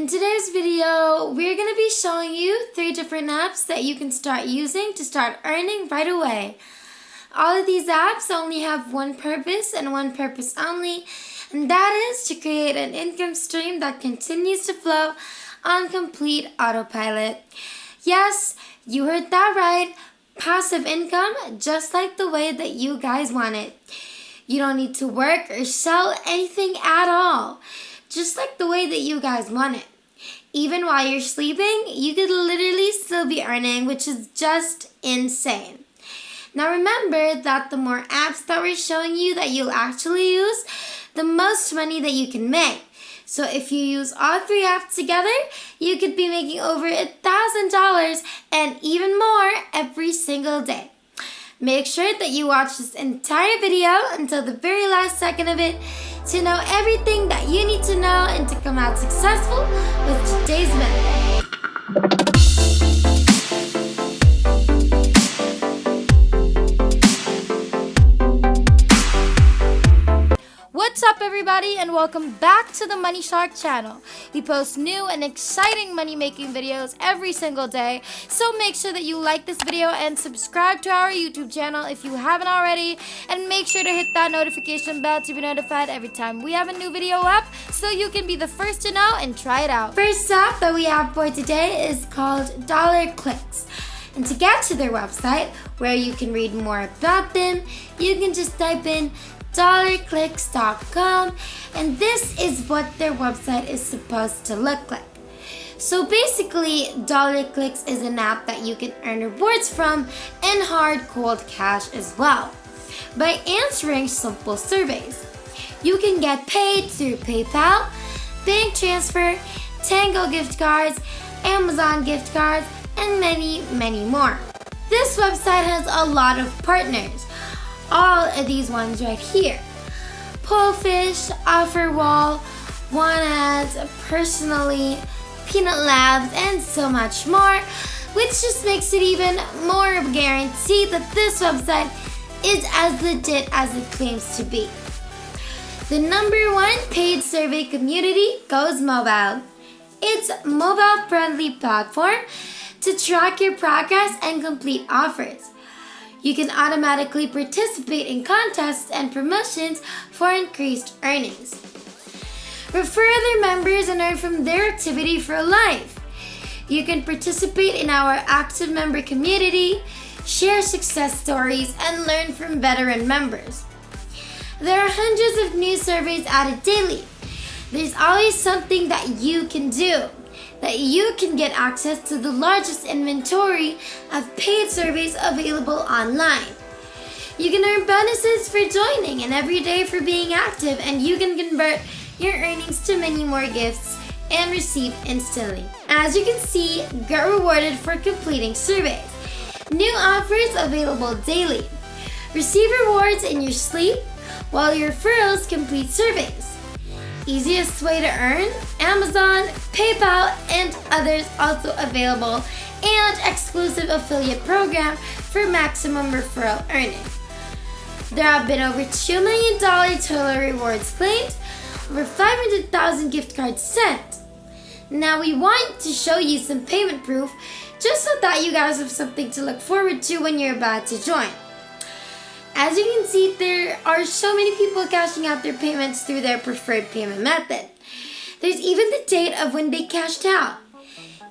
In today's video, we're going to be showing you 3 different apps that you can start using to start earning right away. All of these apps only have one purpose and one purpose only, and that is to create an income stream that continues to flow on complete autopilot. Yes, you heard that right. Passive income, just like the way that you guys want it. You don't need to work or sell anything at all. Just like the way that you guys want it. Even while you're sleeping, you could literally still be earning, which is just insane. Now remember that the more apps that we're showing you that you'll actually use, the most money that you can make. So if you use all 3 apps together, you could be making over $1,000 and even more every single day. Make sure that you watch this entire video until the very last second of it to know everything that you need to know and to come out successful with today's method. What's up everybody, and welcome back to the Money Shark channel. We post new and exciting money making videos every single day, so make sure that you like this video and subscribe to our YouTube channel if you haven't already, and make sure to hit that notification bell to be notified every time we have a new video up so you can be the first to know and try it out. First app that we have for today is called Dollar Clicks. And to get to their website, where you can read more about them, you can just type in dollarclicks.com, and this is what their website is supposed to look like. So basically, Dollar Clicks is an app that you can earn rewards from and hard cold cash as well by answering simple surveys. You can get paid through PayPal, bank transfer, Tango gift cards, Amazon gift cards, and many, many more. This website has a lot of partners. All of these ones right here. Polefish, Offerwall, One Ads, Personally, Peanut Labs, and so much more, which just makes it even more of a guarantee that this website is as legit as it claims to be. The #1 paid survey community goes mobile. It's a mobile-friendly platform to track your progress and complete offers. You can automatically participate in contests and promotions for increased earnings. Refer other members and earn from their activity for life. You can participate in our active member community, share success stories, and learn from veteran members. There are hundreds of new surveys added daily. There's always something that you can do. That you can get access to the largest inventory of paid surveys available online. You can earn bonuses for joining and every day for being active, and you can convert your earnings to many more gifts and receive instantly. As you can see, get rewarded for completing surveys. New offers available daily. Receive rewards in your sleep while your referrals complete surveys. Easiest way to earn? Amazon, PayPal, and others also available, and exclusive affiliate program for maximum referral earning. There have been over $2 million total rewards claimed, over 500,000 gift cards sent. Now we want to show you some payment proof just so that you guys have something to look forward to when you're about to join. As you can see, there are so many people cashing out their payments through their preferred payment method. There's even the date of when they cashed out.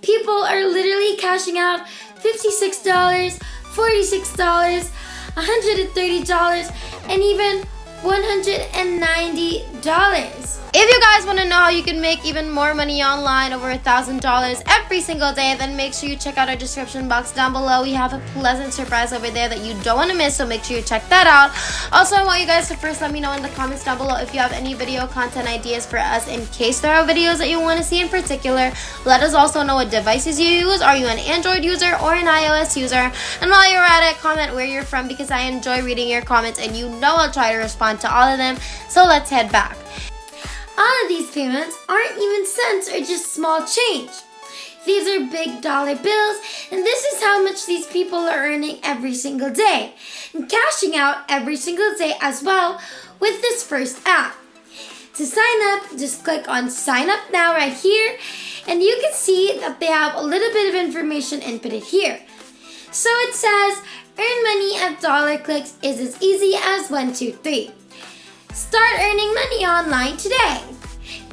People are literally cashing out $56, $46, $130, and even $190. If you guys want to know how you can make even more money online, over $1,000 every single day, then make sure you check out our description box down below. We have a pleasant surprise over there that you don't want to miss, so make sure you check that out. Also, I want you guys to first let me know in the comments down below if you have any video content ideas for us in case there are videos that you want to see in particular. Let us also know what devices you use. Are you an Android user or an iOS user? And while you're at it, comment where you're from, because I enjoy reading your comments and you know I'll try to respond to all of them. So let's head back. All of these payments aren't even cents or just small change. These are big dollar bills, and this is how much these people are earning every single day and cashing out every single day as well with this first app. To sign up, just click on sign up now right here, And you can see that they have a little bit of information inputted here. So it says, earn money at DollarClicks is as easy as 1, 2, 3. Start earning money online today.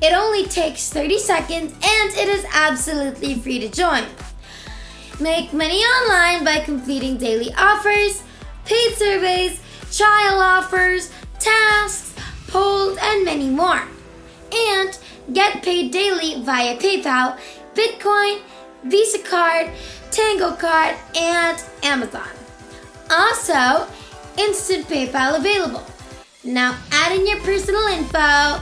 It only takes 30 seconds and it is absolutely free to join. Make money online by completing daily offers, paid surveys, trial offers, tasks, polls, and many more. And get paid daily via PayPal, Bitcoin, Visa card, Tango card, and Amazon. Also, instant PayPal available. Now add in your personal info,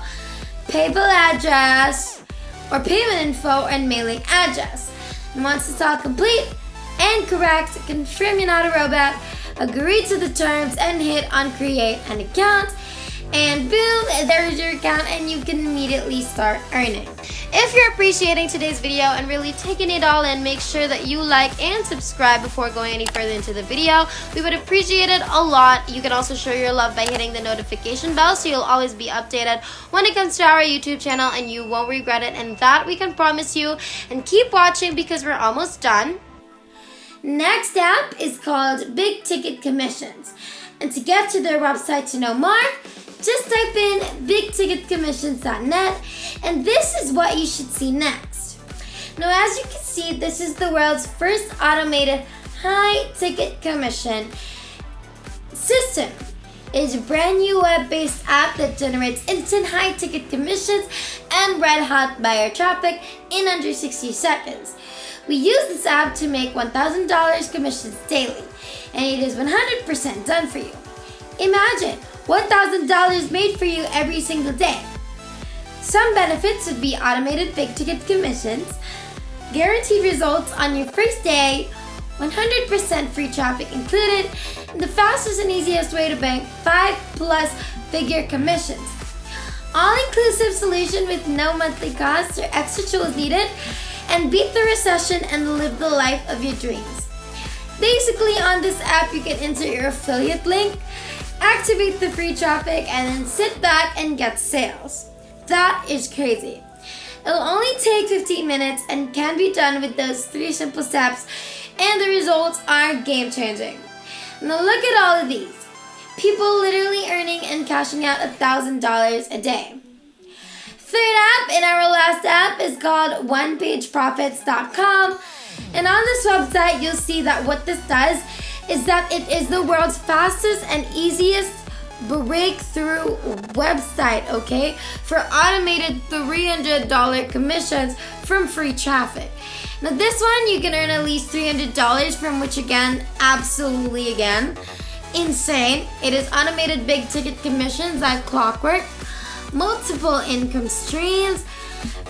PayPal address, or payment info and mailing address. And once it's all complete and correct, confirm you're not a robot, agree to the terms, and hit on create an account. And boom, there's your account and you can immediately start earning. If you're appreciating today's video and really taking it all in, make sure that you like and subscribe before going any further into the video. We would appreciate it a lot. You can also show your love by hitting the notification bell so you'll always be updated when it comes to our YouTube channel and you won't regret it. And that we can promise you. And keep watching because we're almost done. Next app is called Big Ticket Commissions. And to get to their website to know more, just type in bigticketcommissions.net, and this is what you should see next. Now, as you can see, this is the world's first automated high-ticket commission system. It is a brand new web-based app that generates instant high-ticket commissions and red-hot buyer traffic in under 60 seconds. We use this app to make $1,000 commissions daily, and it is 100% done for you. Imagine $1,000 made for you every single day. Some benefits would be automated big ticket commissions, guaranteed results on your first day, 100% free traffic included, and the fastest and easiest way to bank 5+ figure commissions. All-inclusive solution with no monthly costs or extra tools needed, and beat the recession and live the life of your dreams. Basically, on this app, you can enter your affiliate link, activate the free traffic, and then sit back and get sales. That is crazy. It'll only take 15 minutes and can be done with those 3 simple steps, and the results are game-changing. Now look at all of these. People literally earning and cashing out $1,000 a day. Third app in our last app is called OnePageProfits.com, and on this website you'll see that what this does is that it is the world's fastest and easiest breakthrough website, okay, for automated $300 commissions from free traffic. Now this one you can earn at least $300 from, which again, absolutely again, insane. It is automated big ticket commissions like clockwork, multiple income streams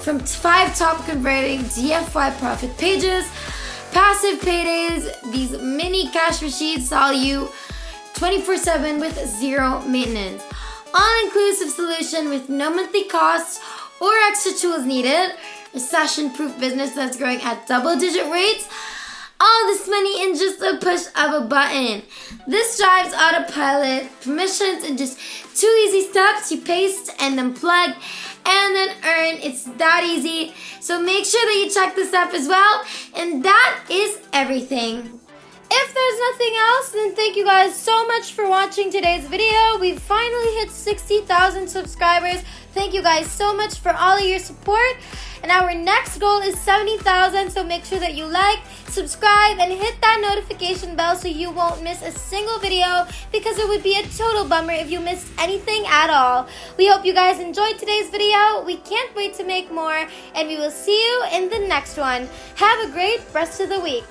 from 5 top converting DFY profit pages, passive paydays, these mini cash machines sell you 24/7 with 0 maintenance. All-inclusive solution with no monthly costs or extra tools needed. Recession-proof business that's growing at double-digit rates. All this money in just a push of a button. This drives autopilot permissions in just 2 easy steps. You paste and then plug and then earn. It's that easy. So make sure that you check this out as well. And that is everything. If there's nothing else, then thank you guys so much for watching today's video. We've finally hit 60,000 subscribers. Thank you guys so much for all of your support. And our next goal is 70,000, so make sure that you like, subscribe, and hit that notification bell so you won't miss a single video, because it would be a total bummer if you missed anything at all. We hope you guys enjoyed today's video. We can't wait to make more, and we will see you in the next one. Have a great rest of the week.